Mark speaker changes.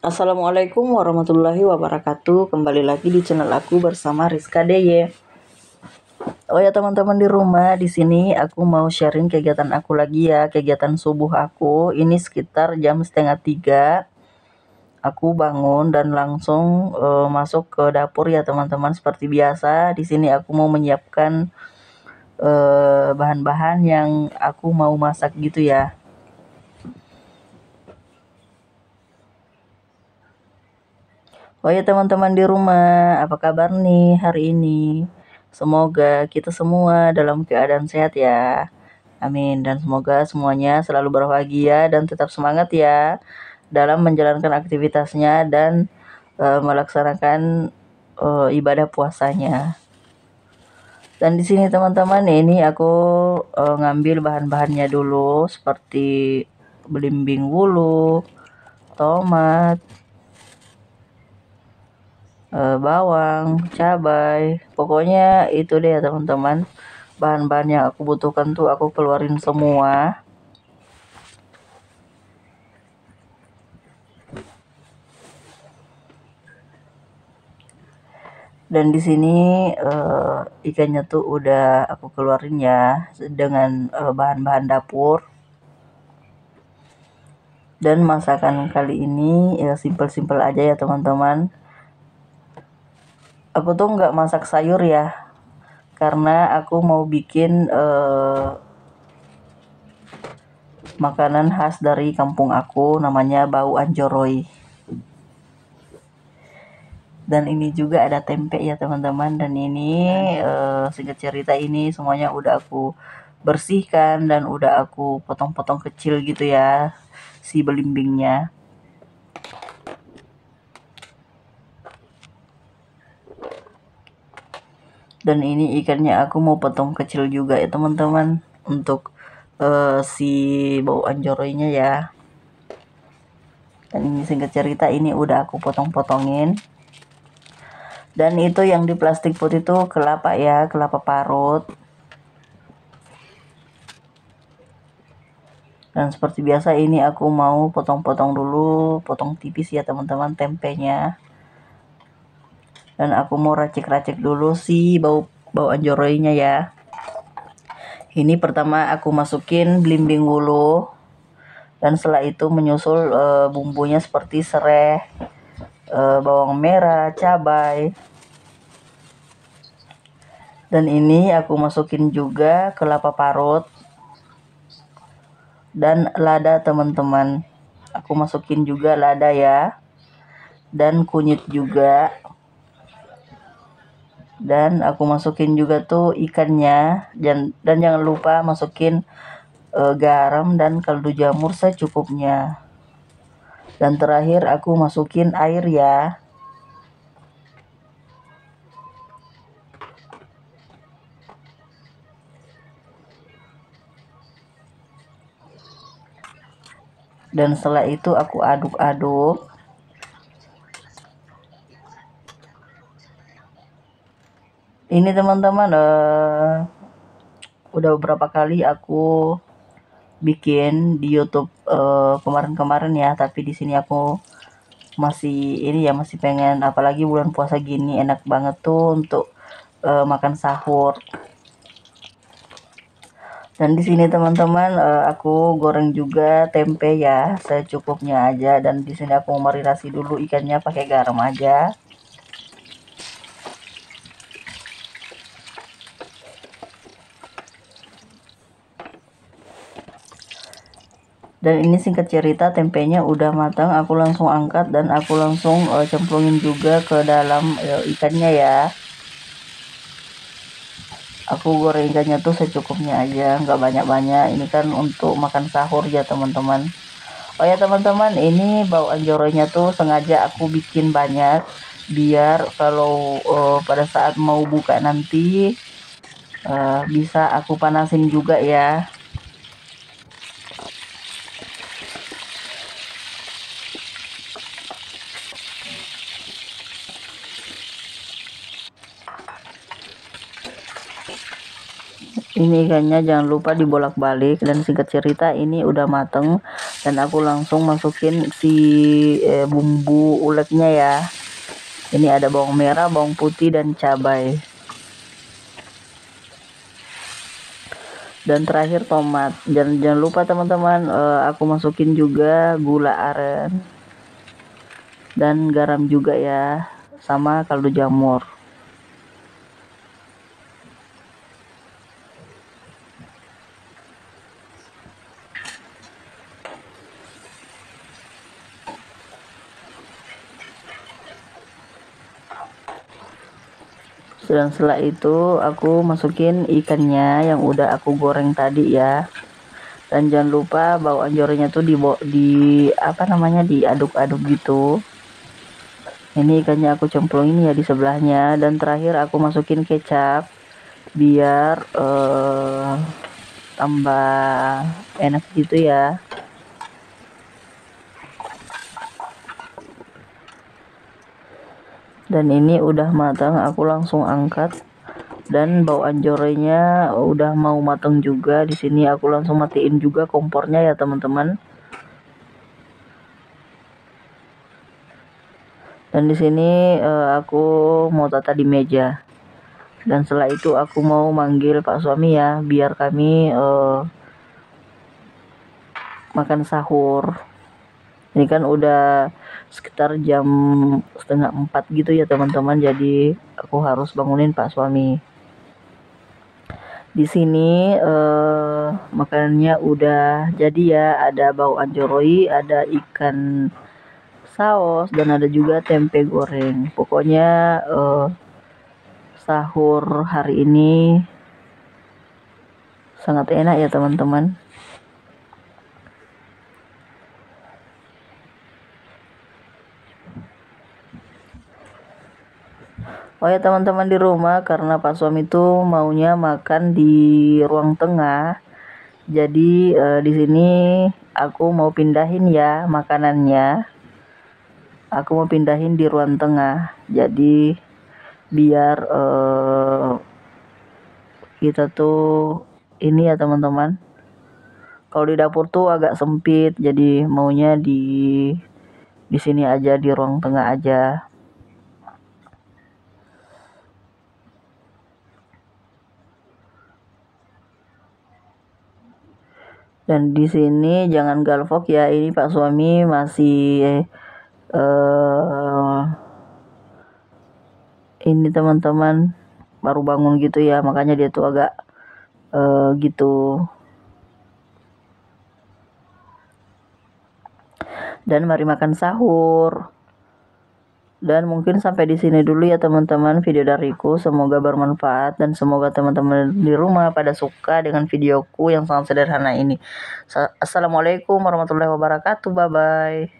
Speaker 1: Assalamualaikum warahmatullahi wabarakatuh. Kembali lagi di channel aku bersama Rizka DY. Oh ya teman-teman di rumah, di sini aku mau sharing kegiatan aku lagi ya, kegiatan subuh aku. Ini sekitar jam 2:30. Aku bangun dan langsung masuk ke dapur ya teman-teman. Seperti biasa, di sini aku mau menyiapkan bahan-bahan yang aku mau masak gitu ya. Oh ya teman-teman di rumah, apa kabar nih hari ini? Semoga kita semua dalam keadaan sehat ya. Amin. Dan semoga semuanya selalu berbahagia dan tetap semangat ya dalam menjalankan aktivitasnya dan melaksanakan ibadah puasanya. Dan di sini teman-teman, ini aku ngambil bahan-bahannya dulu seperti belimbing wuluh, tomat, bawang, cabai, pokoknya itu deh ya teman-teman, bahan-bahan yang aku butuhkan tuh aku keluarin semua. Dan di sini ikannya tuh udah aku keluarin ya dengan bahan-bahan dapur. Dan masakan kali ini ya simpel-simpel aja ya teman-teman. Aku tuh nggak masak sayur ya, karena aku mau bikin makanan khas dari kampung aku, namanya bau anjoroi. Dan ini juga ada tempe ya teman-teman. Dan ini singkat cerita, ini semuanya udah aku bersihkan dan udah aku potong-potong kecil gitu ya, si belimbingnya. Dan ini ikannya aku mau potong kecil juga ya teman-teman, untuk si bau anjoroinya ya. Dan ini singkat cerita, ini udah aku potong-potongin. Dan itu yang di plastik putih itu kelapa ya, kelapa parut. Dan seperti biasa ini aku mau potong-potong dulu, potong tipis ya teman-teman tempenya. Dan aku mau racik-racik dulu si bau anjoroinya ya. Ini pertama aku masukin belimbing wuluh. Dan setelah itu menyusul bumbunya seperti serai, bawang merah, cabai. Dan ini aku masukin juga kelapa parut dan lada teman-teman. Aku masukin juga lada ya, dan kunyit juga. Dan aku masukin juga tuh ikannya, dan jangan lupa masukin garam dan kaldu jamur secukupnya. Dan terakhir aku masukin air ya. Dan setelah itu aku aduk-aduk. Ini teman-teman udah beberapa kali aku bikin di YouTube kemarin-kemarin ya, tapi di sini aku masih masih pengen, apalagi bulan puasa gini enak banget tuh untuk makan sahur. Dan di sini teman-teman aku goreng juga tempe ya, secukupnya aja. Dan di sini aku marinasi dulu ikannya pakai garam aja. Dan ini singkat cerita, tempenya udah matang, aku langsung angkat dan aku langsung cemplungin juga ke dalam ikannya ya. Aku goreng ikannya tuh secukupnya aja, nggak banyak-banyak. Ini kan untuk makan sahur ya teman-teman. Oh ya teman-teman, ini bau anjoronya tuh sengaja aku bikin banyak, biar kalau pada saat mau buka nanti bisa aku panasin juga ya. Ini ikannya jangan lupa dibolak-balik. Dan singkat cerita, ini udah mateng. Dan aku langsung masukin si bumbu ulegnya ya. Ini ada bawang merah, bawang putih, dan cabai. Dan terakhir tomat. Jangan lupa teman-teman, aku masukin juga gula aren dan garam juga ya, sama kaldu jamur. Dan setelah itu aku masukin ikannya yang udah aku goreng tadi ya. Dan jangan lupa bawang jorenya tuh diaduk-aduk gitu. Ini ikannya aku cemplungin ya di sebelahnya. Dan terakhir aku masukin kecap biar tambah enak gitu ya. Dan ini udah matang, aku langsung angkat. Dan bawang jorenya udah mau matang juga. Di sini aku langsung matiin juga kompornya ya teman-teman. Dan di sini aku mau tata di meja. Dan setelah itu aku mau manggil Pak suami ya, biar kami makan sahur. Ini kan udah sekitar jam 3:30 gitu ya teman-teman. Jadi aku harus bangunin Pak suami. Di sini makanannya udah jadi ya. Ada bawang anjoroi, ada ikan saus, dan ada juga tempe goreng. Pokoknya sahur hari ini sangat enak ya teman-teman. Oh ya teman-teman di rumah, karena Pak suami tuh maunya makan di ruang tengah. Jadi di sini aku mau pindahin ya makanannya. Aku mau pindahin di ruang tengah. Jadi biar kita tuh ini ya teman-teman. Kalau di dapur tuh agak sempit, jadi maunya di sini aja, di ruang tengah aja. Dan di sini jangan galvok ya, ini Pak suami masih ini teman-teman baru bangun gitu ya, makanya dia tuh agak gitu. Dan mari makan sahur. Dan mungkin sampai di sini dulu ya teman-teman video dariku. Semoga bermanfaat dan semoga teman-teman di rumah pada suka dengan videoku yang sangat sederhana ini. Assalamualaikum warahmatullahi wabarakatuh. Bye bye.